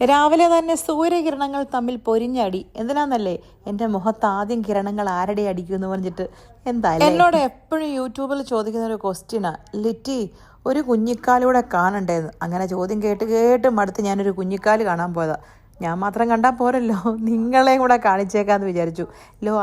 രാവിലെ തന്നെ സൂര്യകിരണങ്ങൾ തമ്മിൽ പൊരിഞ്ഞടി. എന്തിനാന്നല്ലേ, എൻ്റെ മുഖത്ത് ആദ്യം കിരണങ്ങൾ ആരുടെ അടിക്കുമെന്ന് പറഞ്ഞിട്ട്. എന്തായാലും എന്നോട് എപ്പോഴും യൂട്യൂബിൽ ചോദിക്കുന്ന ഒരു ക്വസ്റ്റ്യനാ, ലിറ്റി ഒരു കുഞ്ഞിക്കാലൂടെ കാണണ്ടേന്ന്. അങ്ങനെ ചോദ്യം കേട്ട് കേട്ട് മടുത്ത് ഞാനൊരു കുഞ്ഞിക്കാല് കാണാൻ പോയതാ. ഞാൻ മാത്രം കണ്ടാൽ പോരല്ലോ, നിങ്ങളെയും കൂടെ കാണിച്ചേക്കാന്ന് വിചാരിച്ചു.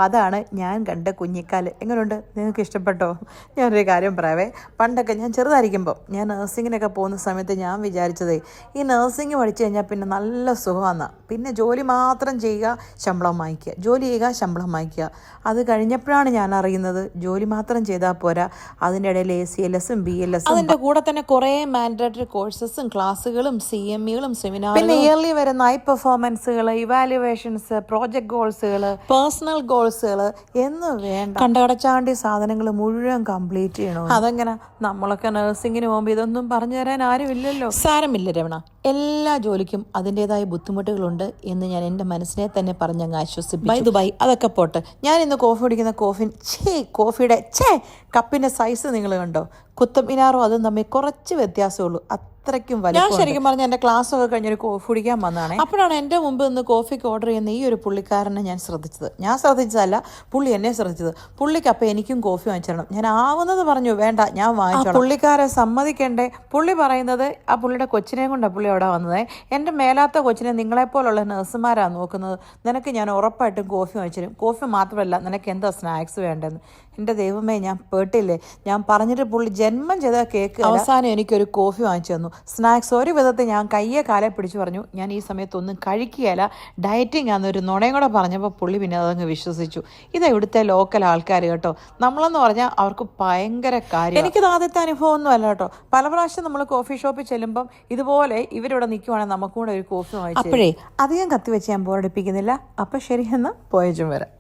അതാണ് ഞാൻ കണ്ട കുഞ്ഞിക്കാല്. എങ്ങനെയുണ്ട്, നിങ്ങൾക്ക് ഇഷ്ടപ്പെട്ടോ? ഞാനൊരു കാര്യം പറയാവേ, പണ്ടൊക്കെ ഞാൻ ചെറുതായിരിക്കുമ്പോൾ ഞാൻ നഴ്സിങ്ങിനൊക്കെ പോകുന്ന സമയത്ത് ഞാൻ വിചാരിച്ചതേ, ഈ നഴ്സിംഗ് പഠിച്ചു കഴിഞ്ഞാൽ പിന്നെ നല്ല സുഖമാണ്. പിന്നെ ജോലി മാത്രം ചെയ്യുക, ശമ്പളം വാങ്ങിക്കുക, ജോലി ചെയ്യുക, ശമ്പളം വാങ്ങിക്കുക. അത് കഴിഞ്ഞപ്പോഴാണ് ഞാൻ അറിയുന്നത് ജോലി മാത്രം ചെയ്താൽ പോരാ, അതിൻ്റെ ഇടയിൽ ACLS, BLS, അതിൻ്റെ കൂടെ തന്നെ കുറേ മാൻഡേറ്ററി കോഴ്സസും ക്ലാസ്സുകളും CMEകളും സെമിനാറുകളും, പിന്നെ ഇയർലി വരുന്ന പെർഫോമൻസുകൾ, ഇവാലുവേഷൻസ്, പ്രോജക്റ്റ് ഗോൾസുകൾ, പേഴ്സണൽ ഗോൾസുകൾ എന്ന് വേണ്ട കണ്ടകടച്ചാണ്ടി സാധനങ്ങൾ മുഴുവൻ കംപ്ലീറ്റ് ചെയ്യണോ? അതെങ്ങനെ? നമ്മളൊക്കെ നഴ്സിങ്ങിന് പോകുമ്പോൾ ഇതൊന്നും പറഞ്ഞു തരാൻ ആരും ഇല്ലല്ലോ. സാരമില്ല രമണ, എല്ലാ ജോലിക്കും അതിൻ്റെതായ ബുദ്ധിമുട്ടുകളുണ്ട് എന്ന് ഞാൻ എൻ്റെ മനസ്സിനെ തന്നെ പറഞ്ഞങ്ങ് ആശ്വസിപ്പിച്ചു. ബൈ അതൊക്കെ പോട്ടെ. ഞാൻ ഇന്ന് കോഫി കുടിക്കുന്ന കോഫിയുടെ കപ്പിൻ്റെ സൈസ് നിങ്ങൾ കണ്ടോ? കുത്തബ് മിനാറും അതും തമ്മിൽ കുറച്ച് വ്യത്യാസമുള്ളൂ, അത്രയ്ക്കും വലിയ. ഞാൻ ശരിക്കും പറഞ്ഞാൽ എൻ്റെ ക്ലാസ്സൊക്കെ കഴിഞ്ഞൊരു കോഫി കുടിക്കാൻ വന്നതാണ്. അപ്പോഴാണ് എൻ്റെ മുമ്പ് ഇന്ന് കോഫിക്ക് ഓർഡർ ചെയ്യുന്ന ഈ ഒരു പുള്ളിക്കാരനെ ഞാൻ ശ്രദ്ധിച്ചത്. ഞാൻ ശ്രദ്ധിച്ചതല്ല, പുള്ളി എന്നെ ശ്രദ്ധിച്ചത്. പുള്ളിക്ക് അപ്പം എനിക്കും കോഫി വാങ്ങിച്ചിരണം. ഞാൻ ആവുന്നത് പറഞ്ഞു, വേണ്ട ഞാൻ വാങ്ങിച്ചോളാം. പുള്ളിക്കാരെ സമ്മതിക്കണ്ടേ? പുള്ളി പറയുന്നത് ആ പുള്ളിയുടെ കൊച്ചിനെയും കൊണ്ടാണ് പുള്ളി അവിടെ വന്നത്. എൻ്റെ മേലാത്ത കൊച്ചിനെ നിങ്ങളെപ്പോലുള്ള നഴ്സുമാരാണ് നോക്കുന്നത്, നിനക്ക് ഞാൻ ഉറപ്പായിട്ടും കോഫി വാങ്ങിച്ചു. കോഫി മാത്രമല്ല, നിനക്ക് എന്താ സ്നാക്സ് വേണ്ടെന്ന്. എൻ്റെ ദൈവമേ, ഞാൻ പേട്ടില്ലേ. ഞാൻ പറഞ്ഞിട്ട് പുള്ളി ജന്മം ചെയ്ത കേക്ക്. അവസാനം എനിക്കൊരു കോഫി വാങ്ങിച്ചു തന്നു. സ്നാക്സ് ഒരു വിധത്തിൽ ഞാൻ കയ്യെ കാലെ പിടിച്ചു പറഞ്ഞു, ഞാൻ ഈ സമയത്തൊന്നും കഴിക്കുകയല്ല, ഡയറ്റിംഗ് ആണെന്നൊരു നുണയും കൂടെ പറഞ്ഞപ്പോൾ പുള്ളി പിന്നെ അതങ്ങ് വിശ്വസിച്ചു. ഇതാ ഇവിടുത്തെ ലോക്കൽ ആൾക്കാർ കേട്ടോ. നമ്മളെന്ന് പറഞ്ഞാൽ അവർക്ക് ഭയങ്കര കാര്യം. എനിക്കിത് ആദ്യത്തെ അനുഭവമൊന്നും അല്ല കേട്ടോ. പല പ്രാവശ്യം നമ്മൾ കോഫി ഷോപ്പിൽ ചെല്ലുമ്പം ഇതുപോലെ ഇവരിവിടെ നിൽക്കുവാണെങ്കിൽ നമുക്കും കൂടെ ഒരു കോഫി വാങ്ങിച്ചു. അപ്പോഴേ അധികം കത്തി വെച്ച് ഞാൻ ബോറടിപ്പിക്കുന്നില്ല. അപ്പം ശരി, എന്നാൽ പോയച്ചും വരാം.